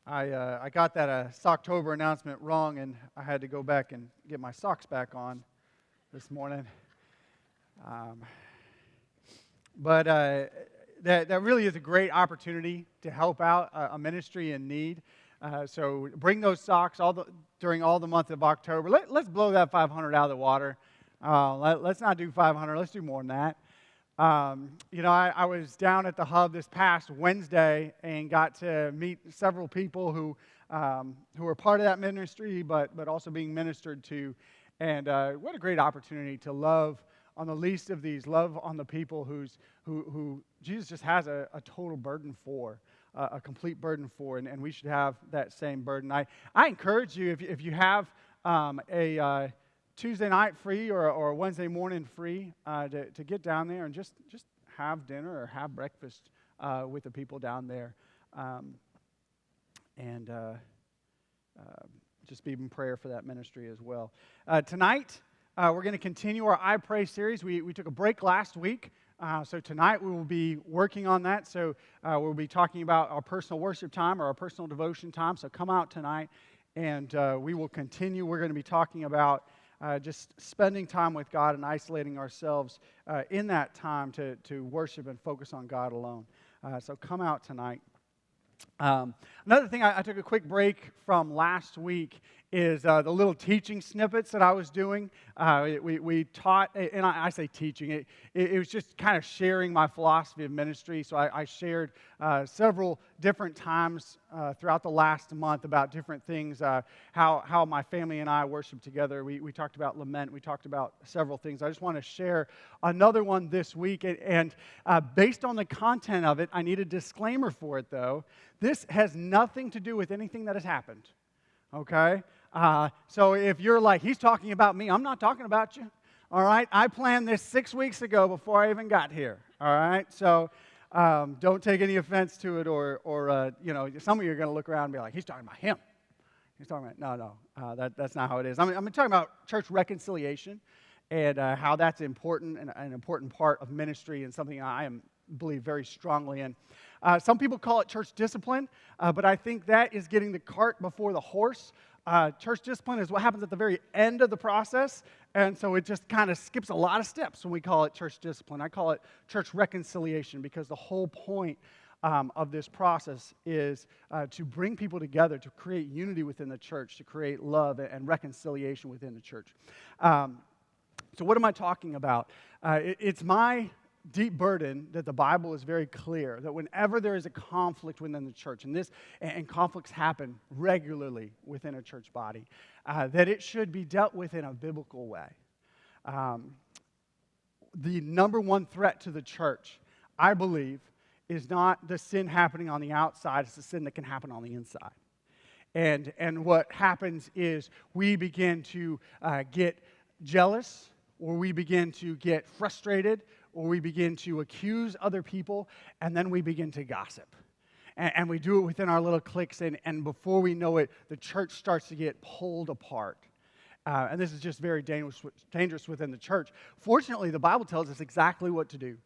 I got that Socktober announcement wrong, and I had to go back and get my socks back on this morning. Um, but that really is a great opportunity to help out a ministry in need. So bring those socks during all the month of October. Let's blow that 500 out of the water. Let's not do 500. Let's do more than that. I was down at the Hub this past Wednesday and got to meet several people who are part of that ministry, but also being ministered to. And what a great opportunity to love on the least of these, love on the people who Jesus just has a total burden for, a complete burden for, and we should have that same burden. I encourage you, if you have a Tuesday night free or Wednesday morning free, to get down there and just have dinner or have breakfast with the people down there, and just be in prayer for that ministry as well. Tonight, we're going to continue our I Pray series. We took a break last week, so tonight we will be working on that. So we'll be talking about our personal worship time or our personal devotion time. So come out tonight, and we will continue. We're going to be talking about just spending time with God and isolating ourselves in that time to worship and focus on God alone. So come out tonight. Another thing, I took a quick break from last week is the little teaching snippets that I was doing. We taught, and I say teaching, it was just kind of sharing my philosophy of ministry. So I shared several different times throughout the last month about different things, how my family and I worship together. We talked about lament. We talked about several things. I just want to share another one this week. And based on the content of it, I need a disclaimer for it, though. This has nothing to do with anything that has happened, okay? So if you're like, he's talking about me, I'm not talking about you, all right? I planned this 6 weeks ago before I even got here, all right? So don't take any offense to it or some of you are going to look around and be like, he's talking about him. He's talking about, no, that's not how it is. I'm talking about church reconciliation and how that's important and an important part of ministry and something I believe very strongly in. Some people call it church discipline, but I think that is getting the cart before the horse. Church discipline is what happens at the very end of the process, and so it just kind of skips a lot of steps when we call it church discipline. I call it church reconciliation because the whole point of this process is to bring people together, to create unity within the church, to create love and reconciliation within the church. So what am I talking about? It's my deep burden that the Bible is very clear that whenever there is a conflict within the church, and conflicts happen regularly within a church body, that it should be dealt with in a biblical way. The number one threat to the church, I believe, is not the sin happening on the outside, it's the sin that can happen on the inside. And what happens is we begin to get jealous, or we begin to get frustrated, or we begin to accuse other people, and then we begin to gossip. And we do it within our little cliques, and before we know it, the church starts to get pulled apart. And this is just very dangerous within the church. Fortunately, the Bible tells us exactly what to do.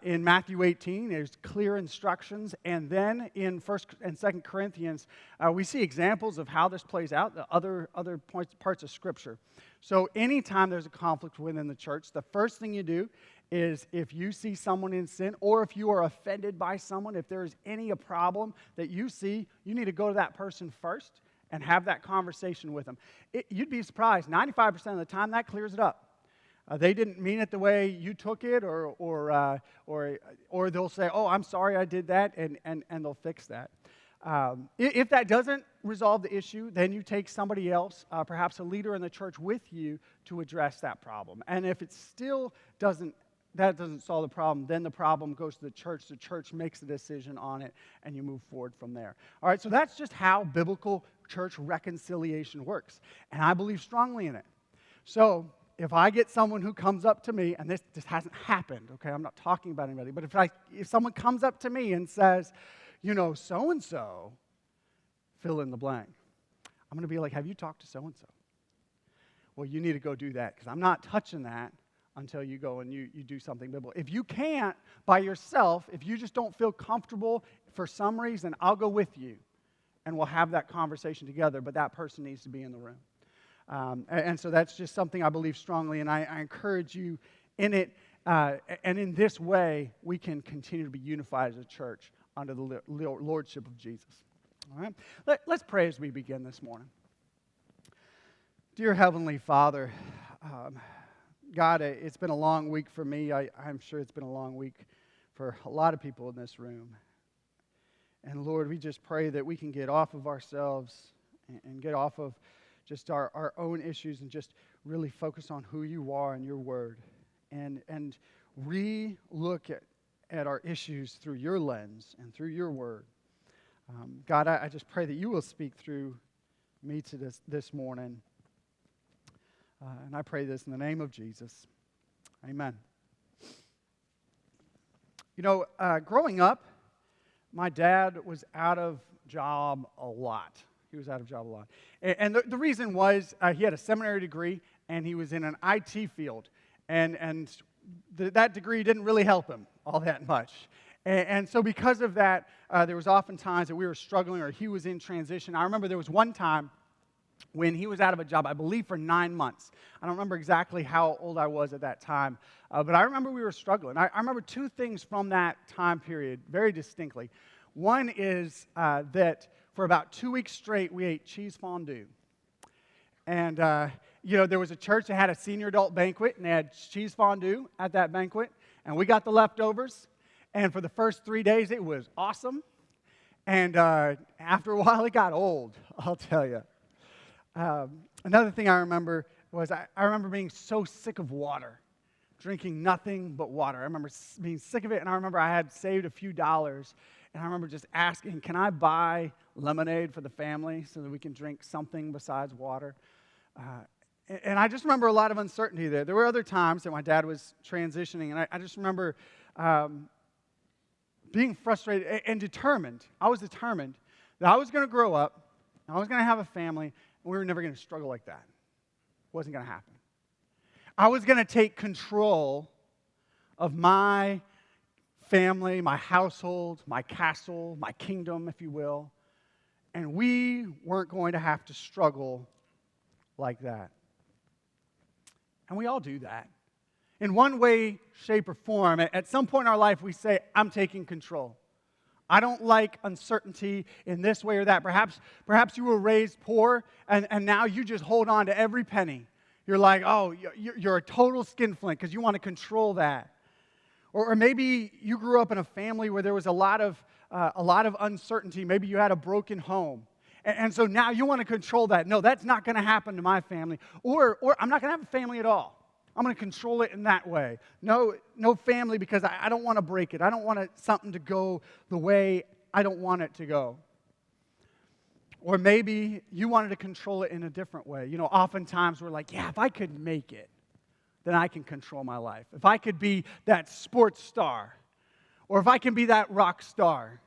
In Matthew 18, there's clear instructions, and then in 1 and 2 Corinthians, we see examples of how this plays out, the other parts of Scripture. So anytime there's a conflict within the church, the first thing you do is if you see someone in sin, or if you are offended by someone, if there's any problem that you see, you need to go to that person first and have that conversation with them. You'd be surprised, 95% of the time that clears it up. They didn't mean it the way you took it, or they'll say, "Oh, I'm sorry, I did that," and they'll fix that. If that doesn't resolve the issue, then you take somebody else, perhaps a leader in the church, with you to address that problem. And if it still doesn't solve the problem, then the problem goes to the church. The church makes a decision on it, and you move forward from there. All right, so that's just how biblical church reconciliation works, and I believe strongly in it. So if I get someone who comes up to me, and this hasn't happened, okay, I'm not talking about anybody, but if someone comes up to me and says, so-and-so, fill in the blank, I'm going to be like, have you talked to so-and-so? Well, you need to go do that, because I'm not touching that until you go and you do something biblical. If you can't by yourself, if you just don't feel comfortable for some reason, I'll go with you, and we'll have that conversation together, but that person needs to be in the room. And so that's just something I believe strongly, and I encourage you in it. And in this way, we can continue to be unified as a church under the lordship of Jesus. All right? Let's pray as we begin this morning. Dear Heavenly Father, God, it's been a long week for me. I'm sure it's been a long week for a lot of people in this room. And Lord, we just pray that we can get off of ourselves and get off of just our own issues and just really focus on who you are and your word. And re-look at our issues through your lens and through your word. God, I just pray that you will speak through me to this morning. And I pray this in the name of Jesus. Amen. You know, growing up, my dad was out of job a lot. He was out of job a lot. And the reason was he had a seminary degree, and he was in an IT field. And that degree didn't really help him all that much. And so because of that, there was often times that we were struggling or he was in transition. I remember there was one time when he was out of a job, I believe for 9 months. I don't remember exactly how old I was at that time, but I remember we were struggling. I remember two things from that time period very distinctly. One is that for about 2 weeks straight, we ate cheese fondue. And, there was a church that had a senior adult banquet, and they had cheese fondue at that banquet, and we got the leftovers. And for the first 3 days, it was awesome. And after a while, it got old, I'll tell you. Another thing I remember was I remember being so sick of water, drinking nothing but water. I remember being sick of it, and I remember I had saved a few dollars, and I remember just asking, can I buy lemonade for the family so that we can drink something besides water? And I just remember a lot of uncertainty there. There were other times that my dad was transitioning, and I just remember being frustrated and determined. I was determined that I was going to grow up, I was going to have a family, and we were never going to struggle like that. It wasn't going to happen. I was going to take control of my family, my household, my castle, my kingdom, if you will, and we weren't going to have to struggle like that. And we all do that. In one way, shape, or form, at some point in our life, we say, I'm taking control. I don't like uncertainty in this way or that. Perhaps you were raised poor, and now you just hold on to every penny. You're like, oh, you're a total skinflint because you want to control that. Or maybe you grew up in a family where there was a lot of uncertainty. Maybe you had a broken home. And so now you want to control that. No, that's not going to happen to my family. Or I'm not going to have a family at all. I'm going to control it in that way. No family because I don't want to break it. I don't want something to go the way I don't want it to go. Or maybe you wanted to control it in a different way. You know, oftentimes we're like, yeah, if I could make it, then I can control my life. If I could be that sports star, or if I can be that rock star.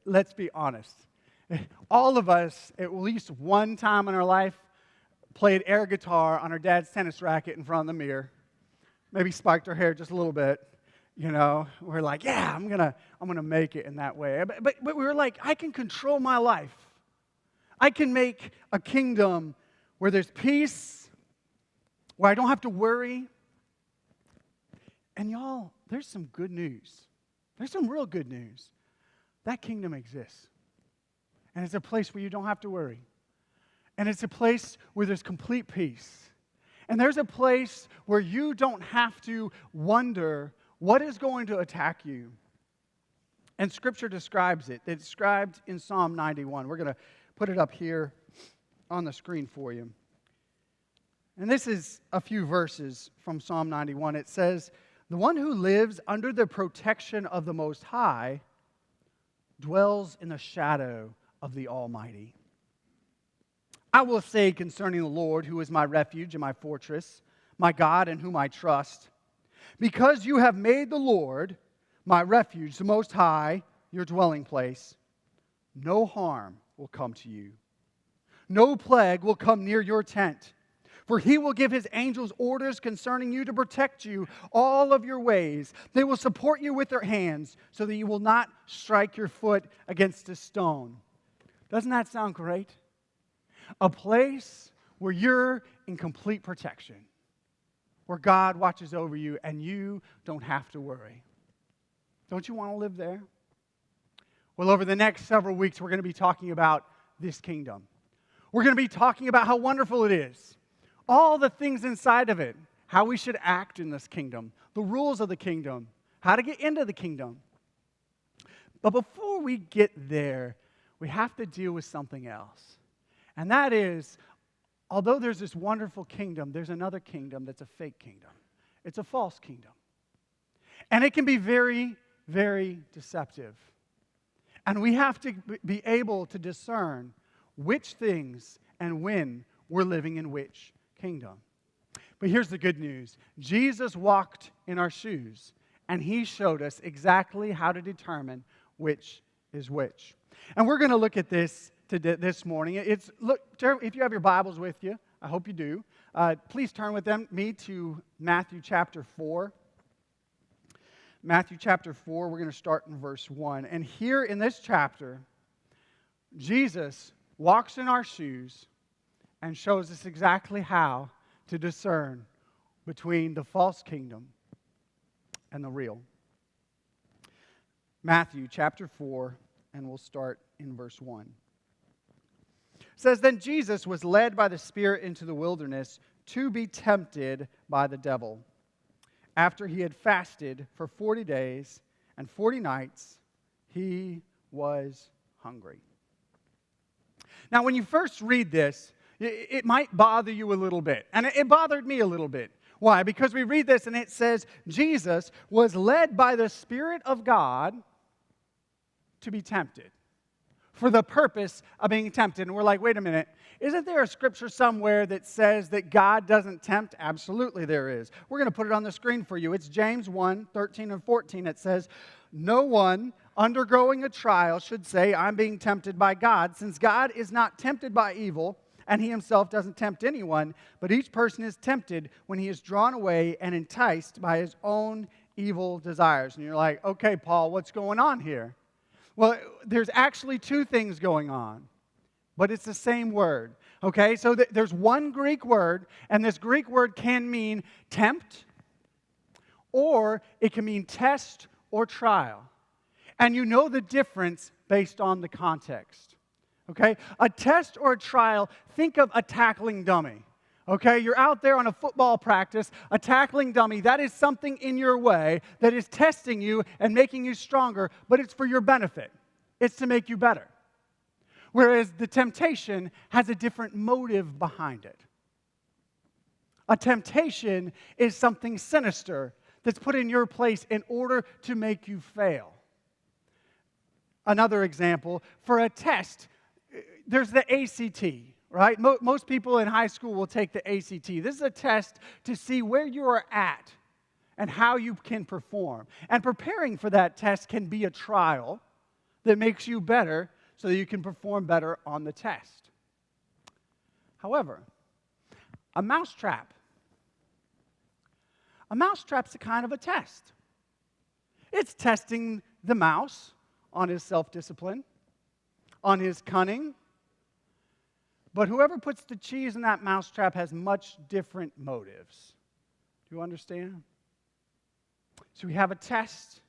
Let's be honest. All of us, at least one time in our life, played air guitar on our dad's tennis racket in front of the mirror. Maybe spiked our hair just a little bit. You know, we're like, yeah, I'm gonna make it in that way. But we were like, I can control my life. I can make a kingdom where there's peace, where I don't have to worry. And y'all, there's some good news. There's some real good news. That kingdom exists. And it's a place where you don't have to worry. And it's a place where there's complete peace. And there's a place where you don't have to wonder what is going to attack you. And Scripture describes it. It's described in Psalm 91. We're going to put it up here on the screen for you. And this is a few verses from Psalm 91. It says, "The one who lives under the protection of the Most High dwells in the shadow of the Almighty. I will say concerning the Lord, who is my refuge and my fortress, my God in whom I trust, because you have made the Lord, my refuge, the Most High, your dwelling place, no harm will come to you. No plague will come near your tent. For he will give his angels orders concerning you to protect you all of your ways. They will support you with their hands so that you will not strike your foot against a stone." Doesn't that sound great? A place where you're in complete protection, where God watches over you and you don't have to worry. Don't you want to live there? Well, over the next several weeks, we're going to be talking about this kingdom. We're going to be talking about how wonderful it is, all the things inside of it, how we should act in this kingdom, the rules of the kingdom, how to get into the kingdom. But before we get there, we have to deal with something else. And that is, although there's this wonderful kingdom, there's another kingdom that's a fake kingdom. It's a false kingdom. And it can be very, very deceptive. And we have to be able to discern which things and when we're living in which kingdom. But here's the good news. Jesus walked in our shoes, and he showed us exactly how to determine which is which. And we're going to look at this this morning. If you have your Bibles with you, I hope you do, please turn with me to Matthew chapter 4. Matthew chapter 4, we're going to start in verse 1. And here in this chapter, Jesus walks in our shoes and shows us exactly how to discern between the false kingdom and the real. Matthew chapter 4, and we'll start in verse 1. It says, "Then Jesus was led by the Spirit into the wilderness to be tempted by the devil. After he had fasted for 40 days and 40 nights, he was hungry." Now, when you first read this, it might bother you a little bit. And it bothered me a little bit. Why? Because we read this and it says, Jesus was led by the Spirit of God to be tempted, for the purpose of being tempted. And we're like, wait a minute, isn't there a scripture somewhere that says that God doesn't tempt? Absolutely there is. We're going to put it on the screen for you. It's James 1, 13 and 14. It says, "No one undergoing a trial should say, 'I'm being tempted by God,' since God is not tempted by evil, and he himself doesn't tempt anyone, but each person is tempted when he is drawn away and enticed by his own evil desires." And you're like, okay, Paul, what's going on here? Well, there's actually two things going on, but it's the same word. Okay, so there's one Greek word, and this Greek word can mean tempt, or it can mean test or trial. And you know the difference based on the context. Okay, a test or a trial, think of a tackling dummy. Okay, you're out there on a football practice, a tackling dummy, that is something in your way that is testing you and making you stronger, but it's for your benefit. It's to make you better. Whereas the temptation has a different motive behind it. A temptation is something sinister that's put in your place in order to make you fail. Another example, for a test, there's the ACT. Right? Most people in high school will take the ACT. This is a test to see where you are at and how you can perform. And preparing for that test can be a trial that makes you better so that you can perform better on the test. However, a mousetrap's a kind of a test. It's testing the mouse on his self-discipline, on his cunning. But whoever puts the cheese in that mousetrap has much different motives. Do you understand? So we have a test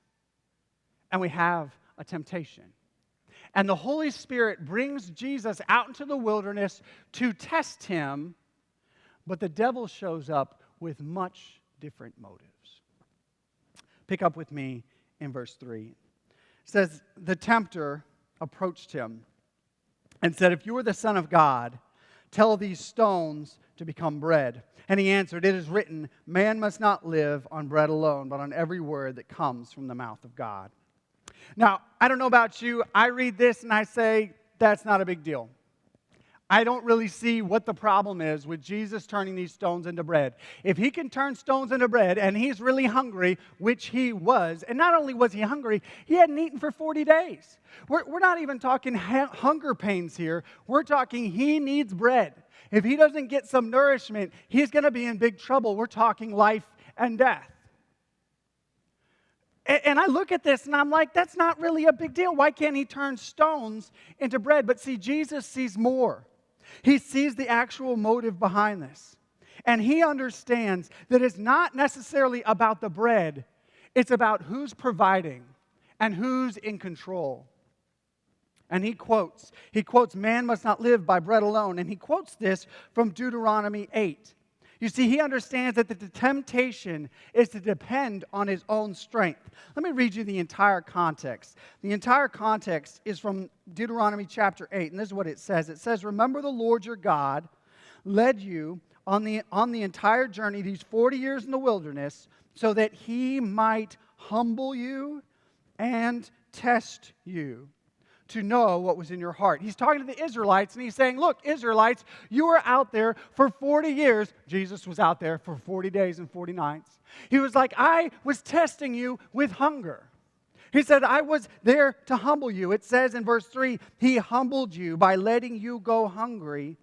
and we have a temptation. And the Holy Spirit brings Jesus out into the wilderness to test him, but the devil shows up with much different motives. Pick up with me in verse 3. It says, "The tempter approached him and said, 'If you are the Son of God, tell these stones to become bread.' And he answered, 'It is written, man must not live on bread alone, but on every word that comes from the mouth of God.'" Now, I don't know about you, I read this and I say, that's not a big deal. I don't really see what the problem is with Jesus turning these stones into bread. If he can turn stones into bread and he's really hungry, which he was, and not only was he hungry, he hadn't eaten for 40 days. We're not even talking hunger pains here. We're talking he needs bread. If he doesn't get some nourishment, he's going to be in big trouble. We're talking life and death. And I look at this and I'm like, that's not really a big deal. Why can't he turn stones into bread? But see, Jesus sees more. He sees the actual motive behind this. And he understands that it's not necessarily about the bread, it's about who's providing and who's in control. And he quotes, man must not live by bread alone. And he quotes this from Deuteronomy 8. You see, he understands that the temptation is to depend on his own strength. Let me read you the entire context. The entire context is from Deuteronomy chapter 8, and this is what it says. It says, remember the Lord your God led you on the entire journey, these 40 years in the wilderness, so that he might humble you and test you, to know what was in your heart. He's talking to the Israelites, and he's saying, look, Israelites, you were out there for 40 years. Jesus was out there for 40 days and 40 nights. He was like, I was testing you with hunger. He said, I was there to humble you. It says in verse 3, he humbled you by letting you go hungry,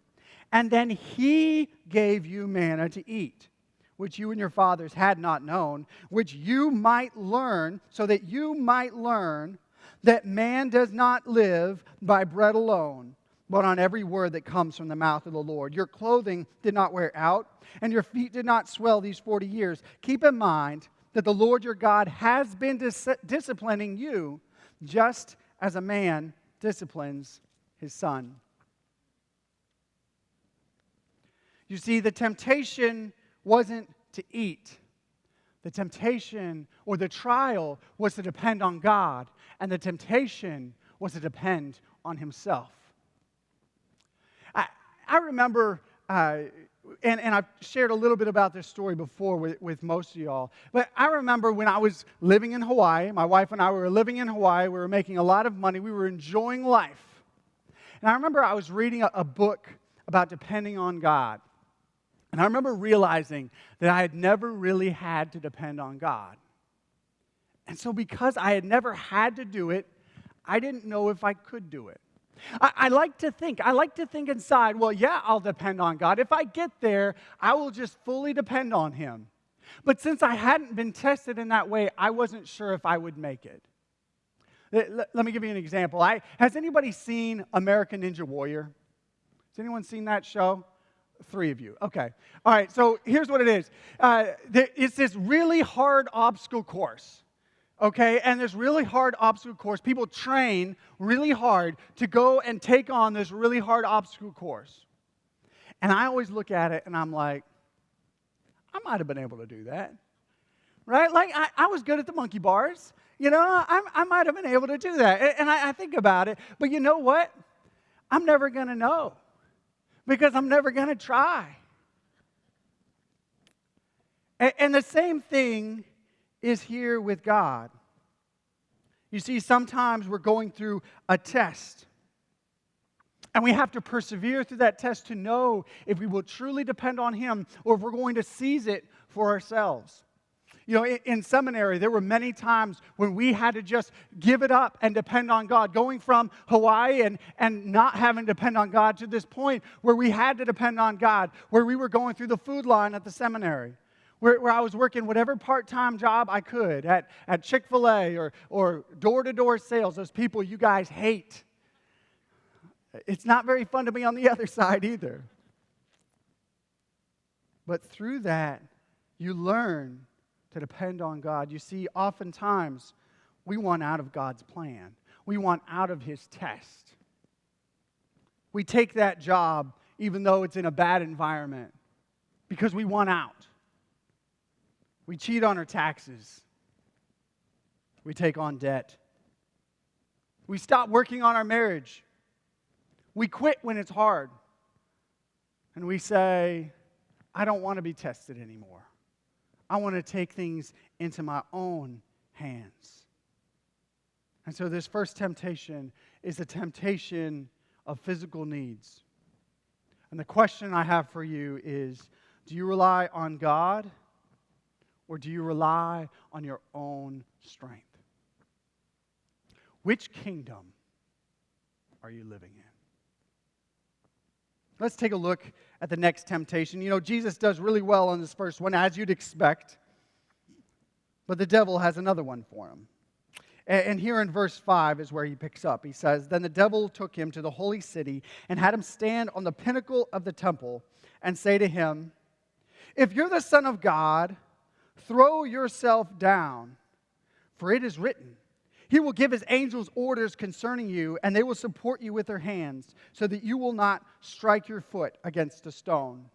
and then he gave you manna to eat, which you and your fathers had not known, which you might learn, so that you might learn that man does not live by bread alone, but on every word that comes from the mouth of the Lord. Your clothing did not wear out, and your feet did not swell these 40 years. Keep in mind that the Lord your God has been disciplining you just as a man disciplines his son. You see, the temptation wasn't to eat. The temptation or the trial was to depend on God, and the temptation was to depend on himself. I remember, and I've shared a little bit about this story before with most of y'all, but I remember when I was living in Hawaii, my wife and I were living in Hawaii, we were making a lot of money, we were enjoying life. And I remember I was reading a book about depending on God. And I remember realizing that I had never really had to depend on God. And so because I had never had to do it, I didn't know if I could do it. I like to think inside, well, yeah, I'll depend on God. If I get there, I will just fully depend on him. But since I hadn't been tested in that way, I wasn't sure if I would make it. Let me give you an example. Has anybody seen American Ninja Warrior? Has anyone seen that show? 3 of you. Okay. All right. So here's what it is. It's this really hard obstacle course. Okay. And this really hard obstacle course, people train really hard to go and take on this really hard obstacle course. And I always look at it and I'm like, I might have been able to do that. Right? Like I was good at the monkey bars. You know, I might have been able to do that. And I think about it. But you know what? I'm never going to know. Because I'm never going to try. And the same thing is here with God. You see, sometimes we're going through a test. And we have to persevere through that test to know if we will truly depend on him or if we're going to seize it for ourselves. You know, in seminary, there were many times when we had to just give it up and depend on God. Going from Hawaii and not having to depend on God to this point where we had to depend on God, where we were going through the food line at the seminary, where I was working whatever part-time job I could at Chick-fil-A or door-to-door sales, those people you guys hate. It's not very fun to be on the other side either. But through that, you learn to depend on God. You see, oftentimes, we want out of God's plan. We want out of his test. We take that job, even though it's in a bad environment, because we want out. We cheat on our taxes. We take on debt. We stop working on our marriage. We quit when it's hard. And we say, I don't want to be tested anymore. I want to take things into my own hands. And so this first temptation is the temptation of physical needs. And the question I have for you is, do you rely on God or do you rely on your own strength? Which kingdom are you living in? Let's take a look at the next temptation. You know, Jesus does really well on this first one, as you'd expect. But the devil has another one for him. And here in verse 5 is where he picks up. He says, "Then the devil took him to the holy city and had him stand on the pinnacle of the temple and say to him, 'If you're the Son of God, throw yourself down. For it is written, He will give His angels orders concerning you, and they will support you with their hands, so that you will not strike your foot against a stone.'"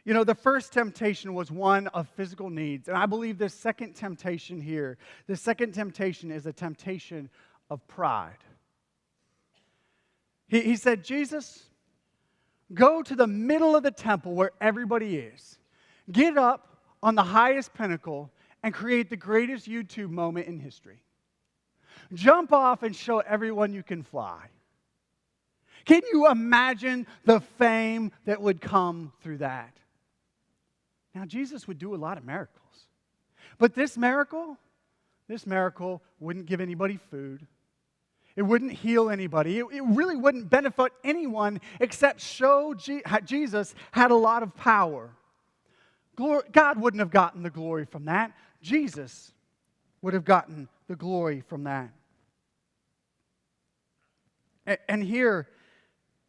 You know, the first temptation was one of physical needs. And I believe this second temptation here, the second temptation is a temptation of pride. He said, "Jesus, go to the middle of the temple where everybody is. Get up on the highest pinnacle and create the greatest YouTube moment in history. Jump off and show everyone you can fly." Can you imagine the fame that would come through that? Now, Jesus would do a lot of miracles. But this miracle wouldn't give anybody food. It wouldn't heal anybody. It really wouldn't benefit anyone except show Jesus had a lot of power. God wouldn't have gotten the glory from that. Jesus would have gotten the glory from that. And here,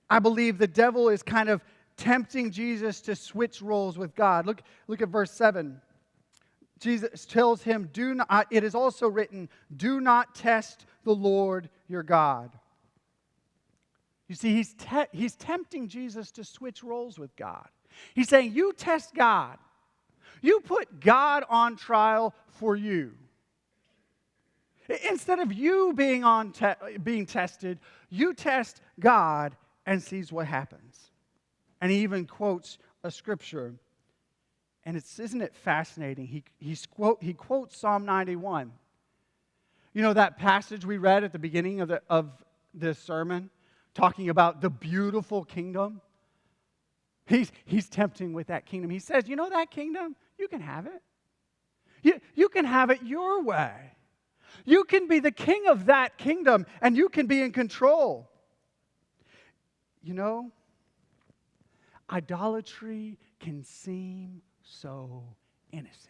I believe the devil is kind of tempting Jesus to switch roles with God. Look at verse 7. Jesus tells him, it is also written, "Do not test the Lord your God." You see, he's tempting Jesus to switch roles with God. He's saying, you test God. You put God on trial for you. Instead of you being tested, you test God and sees what happens. And he even quotes a scripture. And isn't it fascinating? He quotes Psalm 91. You know that passage we read at the beginning of this sermon, talking about the beautiful kingdom? He's tempting with that kingdom. He says, you know that kingdom? You can have it. You can have it your way. You can be the king of that kingdom, and you can be in control. You know, idolatry can seem so innocent.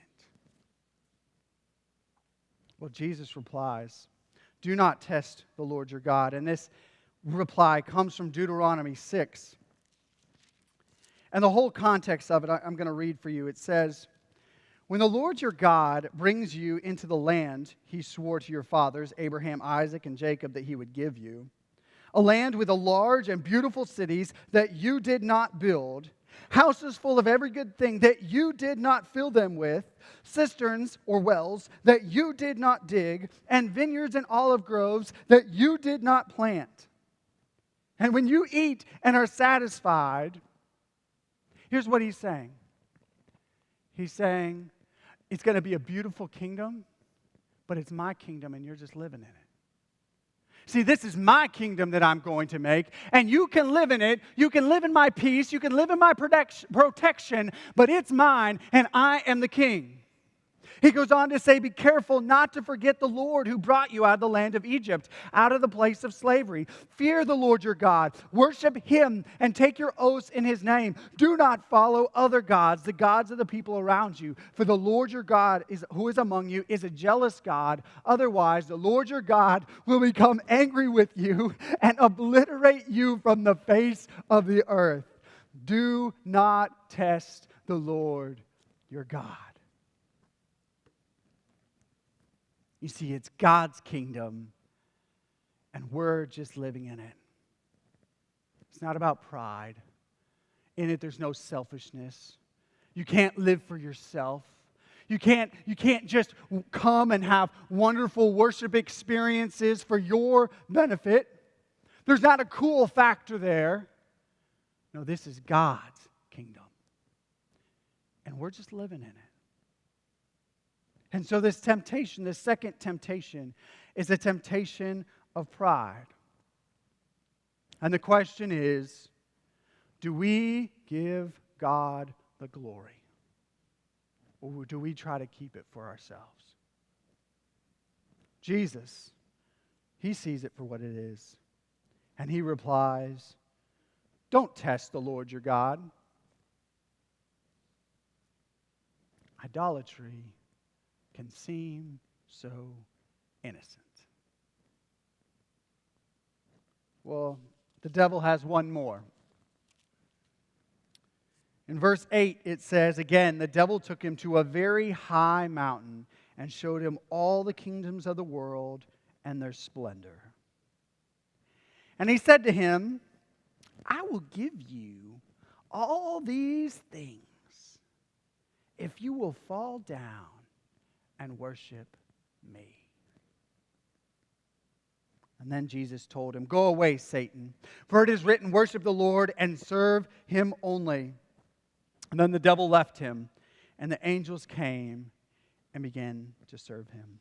Well, Jesus replies, "Do not test the Lord your God." And this reply comes from Deuteronomy 6. And the whole context of it, I'm going to read for you. It says, "When the Lord your God brings you into the land He swore to your fathers, Abraham, Isaac, and Jacob, that He would give you, a land with a large and beautiful cities that you did not build, houses full of every good thing that you did not fill them with, cisterns or wells that you did not dig, and vineyards and olive groves that you did not plant. And when you eat and are satisfied," here's what he's saying. He's saying, it's going to be a beautiful kingdom, but it's my kingdom and you're just living in it. See, this is my kingdom that I'm going to make, and you can live in it. You can live in my peace. You can live in my protection, but it's mine, and I am the king. He goes on to say, "Be careful not to forget the Lord who brought you out of the land of Egypt, out of the place of slavery. Fear the Lord your God. Worship Him and take your oaths in His name. Do not follow other gods, the gods of the people around you. For the Lord your God, who is among you, is a jealous God. Otherwise, the Lord your God will become angry with you and obliterate you from the face of the earth. Do not test the Lord your God." You see, it's God's kingdom, and we're just living in it. It's not about pride. In it, there's no selfishness. You can't live for yourself. You can't just come and have wonderful worship experiences for your benefit. There's not a cool factor there. No, this is God's kingdom. And we're just living in it. And so this temptation, this second temptation, is a temptation of pride. And the question is, do we give God the glory? Or do we try to keep it for ourselves? Jesus, He sees it for what it is. And He replies, "Don't test the Lord your God." Idolatry can seem so innocent. Well, the devil has one more. In verse 8, it says, again, the devil took him to a very high mountain and showed him all the kingdoms of the world and their splendor. And he said to him, I will give you all these things if you will fall down and worship me. And then Jesus told him, go away, Satan, for it is written, worship the Lord and serve him only. And then the devil left him, and the angels came and began to serve him.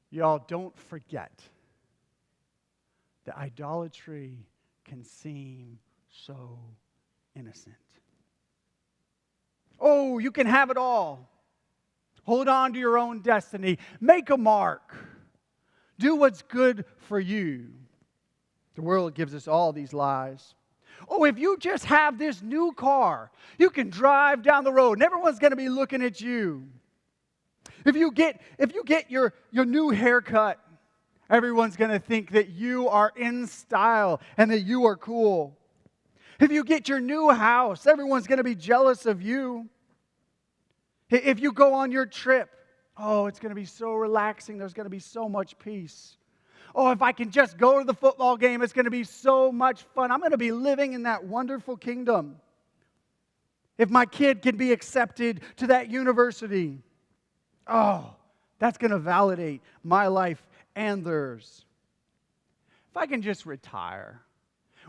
Y'all, don't forget that idolatry can seem so innocent. Oh, you can have it all. Hold on to your own destiny. Make a mark. Do what's good for you. The world gives us all these lies. Oh, if you just have this new car, you can drive down the road and everyone's going to be looking at you. If you get your new haircut, everyone's going to think that you are in style and that you are cool. If you get your new house, everyone's going to be jealous of you. If you go on your trip, oh, it's going to be so relaxing. There's going to be so much peace. Oh, if I can just go to the football game, it's going to be so much fun. I'm going to be living in that wonderful kingdom. If my kid can be accepted to that university, oh, that's going to validate my life and theirs. If I can just retire.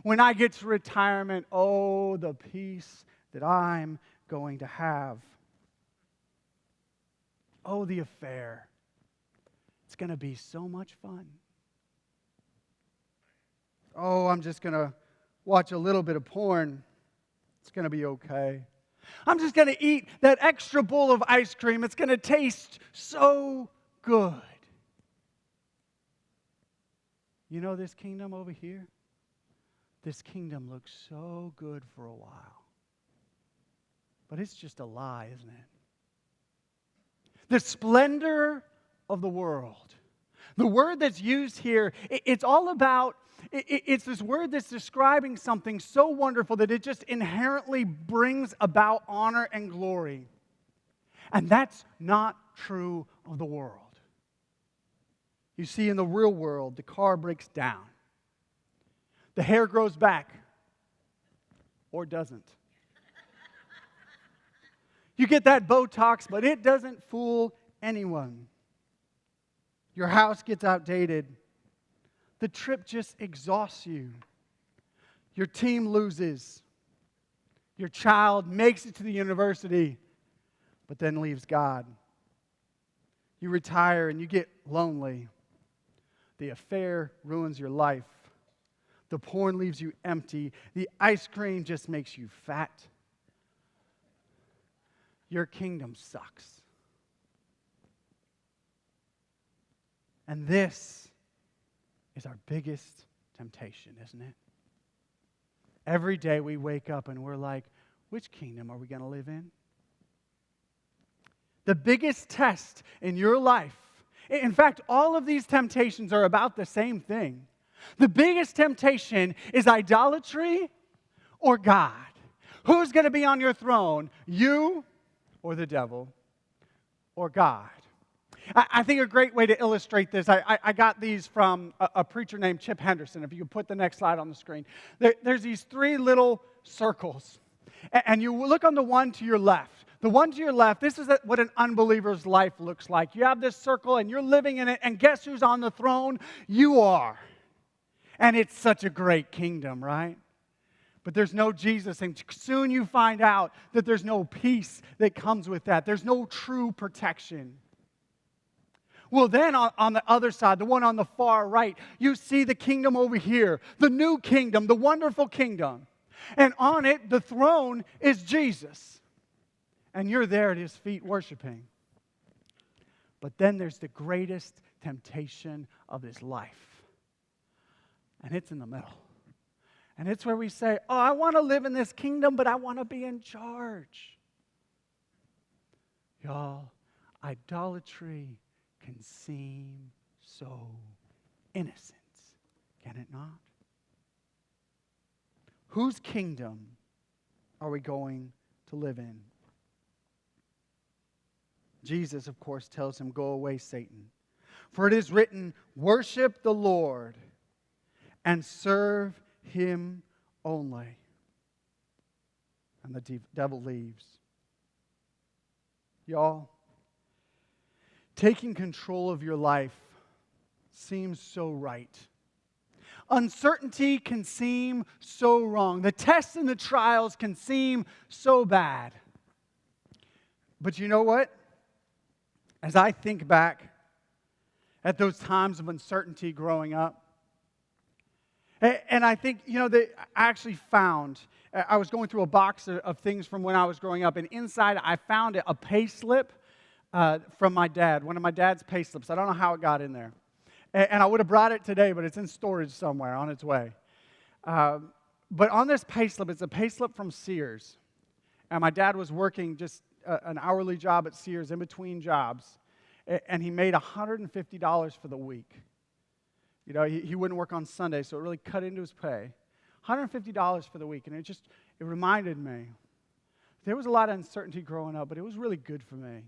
When I get to retirement, oh, the peace that I'm going to have. Oh, the affair. It's going to be so much fun. Oh, I'm just going to watch a little bit of porn. It's going to be okay. I'm just going to eat that extra bowl of ice cream. It's going to taste so good. You know this kingdom over here? This kingdom looks so good for a while. But it's just a lie, isn't it? The splendor of the world. The word that's used here, it's all about, it's this word that's describing something so wonderful that it just inherently brings about honor and glory. And that's not true of the world. You see, in the real world, the car breaks down. The hair grows back. Or doesn't. You get that Botox, but it doesn't fool anyone. Your house gets outdated. The trip just exhausts you. Your team loses. Your child makes it to the university, but then leaves God. You retire and you get lonely. The affair ruins your life. The porn leaves you empty. The ice cream just makes you fat. Your kingdom sucks. And this is our biggest temptation, isn't it? Every day we wake up and we're like, which kingdom are we going to live in? The biggest test in your life, in fact, all of these temptations are about the same thing. The biggest temptation is idolatry or God. Who's going to be on your throne? You or the devil or God? I think a great way to illustrate this, I got these from a preacher named Chip Henderson. If you could put the next slide on the screen. There's these three little circles. And you look on the one to your left. The one to your left, this is what an unbeliever's life looks like. You have this circle and you're living in it, and guess who's on the throne? You are. And it's such a great kingdom, right? But there's no Jesus, and soon you find out that there's no peace that comes with that. There's no true protection. Well, then on the other side, the one on the far right, you see the kingdom over here, the new kingdom, the wonderful kingdom. And on it, the throne is Jesus. And you're there at his feet worshiping. But then there's the greatest temptation of his life. And it's in the middle. And it's where we say, oh, I want to live in this kingdom, but I want to be in charge. Y'all, idolatry can seem so innocent, can it not? Whose kingdom are we going to live in? Jesus, of course, tells him, "Go away, Satan. For it is written, worship the Lord and serve Him only." And the devil leaves. Y'all, taking control of your life seems so right. Uncertainty can seem so wrong. The tests and the trials can seem so bad. But you know what? As I think back at those times of uncertainty growing up, and I think, that I actually found, I was going through a box of things from when I was growing up, and inside I found a pay slip from my dad, one of my dad's pay slips. I don't know how it got in there. And I would have brought it today, but it's in storage somewhere on its way. But on this pay slip, it's a pay slip from Sears. And my dad was working just an hourly job at Sears in between jobs. And he made $150 for the week. He wouldn't work on Sunday, so it really cut into his pay. $150 for the week. And it reminded me, there was a lot of uncertainty growing up, but it was really good for me.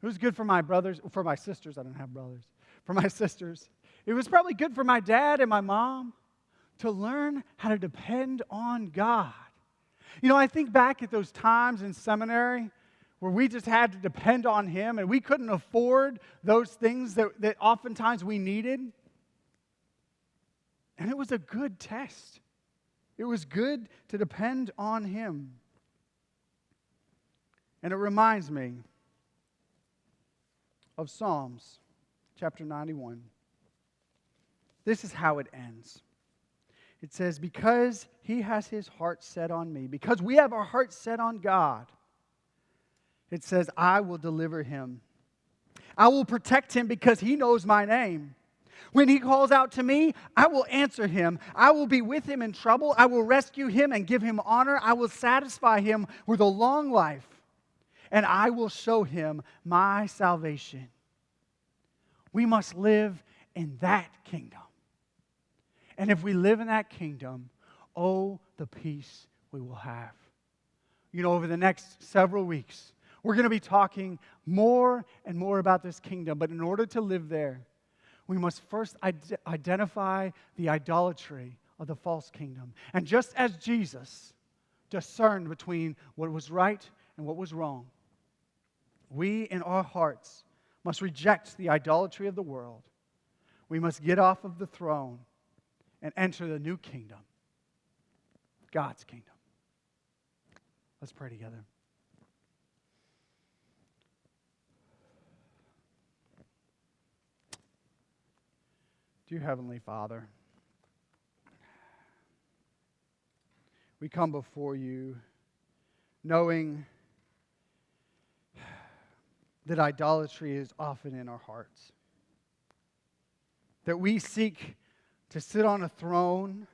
It was good for my brothers, for my sisters. I don't have brothers. For my sisters. It was probably good for my dad and my mom to learn how to depend on God. I think back at those times in seminary where we just had to depend on Him and we couldn't afford those things that oftentimes we needed. And it was a good test. It was good to depend on Him. And it reminds me of Psalms chapter 91. This is how it ends. It says, because he has his heart set on me, because we have our hearts set on God, it says, I will deliver him. I will protect him because he knows my name. When he calls out to me, I will answer him. I will be with him in trouble. I will rescue him and give him honor. I will satisfy him with a long life, and I will show him my salvation. We must live in that kingdom. And if we live in that kingdom, oh, the peace we will have. Over the next several weeks, we're going to be talking more and more about this kingdom. But in order to live there, we must first identify the idolatry of the false kingdom. And just as Jesus discerned between what was right and what was wrong, we in our hearts must reject the idolatry of the world. We must get off of the throne and enter the new kingdom, God's kingdom. Let's pray together. Dear Heavenly Father, we come before you knowing that idolatry is often in our hearts. That we seek to sit on a throne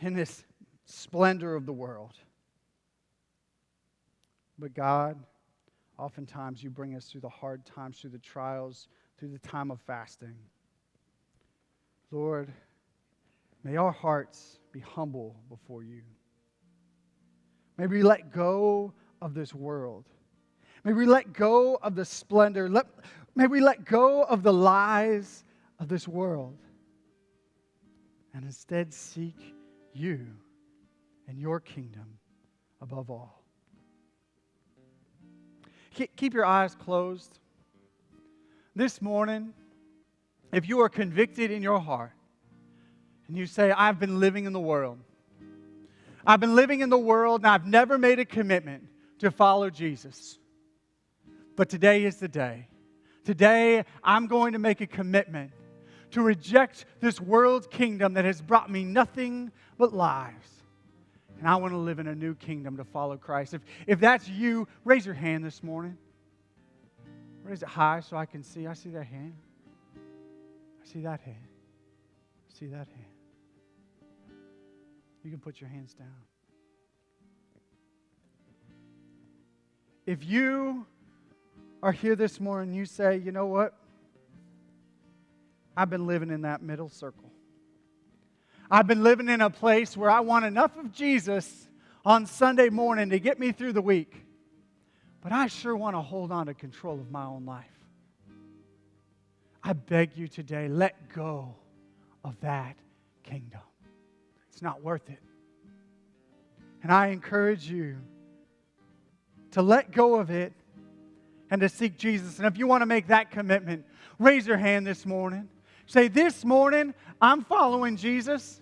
in this splendor of the world. But God, oftentimes you bring us through the hard times, through the trials, through the time of fasting. Lord, may our hearts be humble before you. May we let go of this world. May we let go of the splendor. May we let go of the lies of this world and instead seek you and your kingdom above all. Keep your eyes closed. This morning, if you are convicted in your heart and you say, I've been living in the world. I've been living in the world and I've never made a commitment to follow Jesus. But today is the day. Today, I'm going to make a commitment to reject this world's kingdom that has brought me nothing but lies. And I want to live in a new kingdom to follow Christ. If that's you, raise your hand this morning. Raise it high so I can see. I see that hand. I see that hand. I see that hand. You can put your hands down. If you are here this morning, you say, you know what? I've been living in that middle circle. I've been living in a place where I want enough of Jesus on Sunday morning to get me through the week. But I sure want to hold on to control of my own life. I beg you today, let go of that kingdom. It's not worth it. And I encourage you to let go of it and to seek Jesus. And if you want to make that commitment, raise your hand this morning. Say, this morning, I'm following Jesus.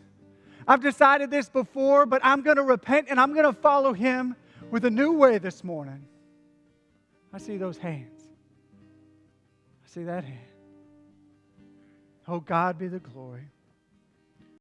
I've decided this before, but I'm going to repent and I'm going to follow Him with a new way this morning. I see those hands. I see that hand. Oh, God be the glory.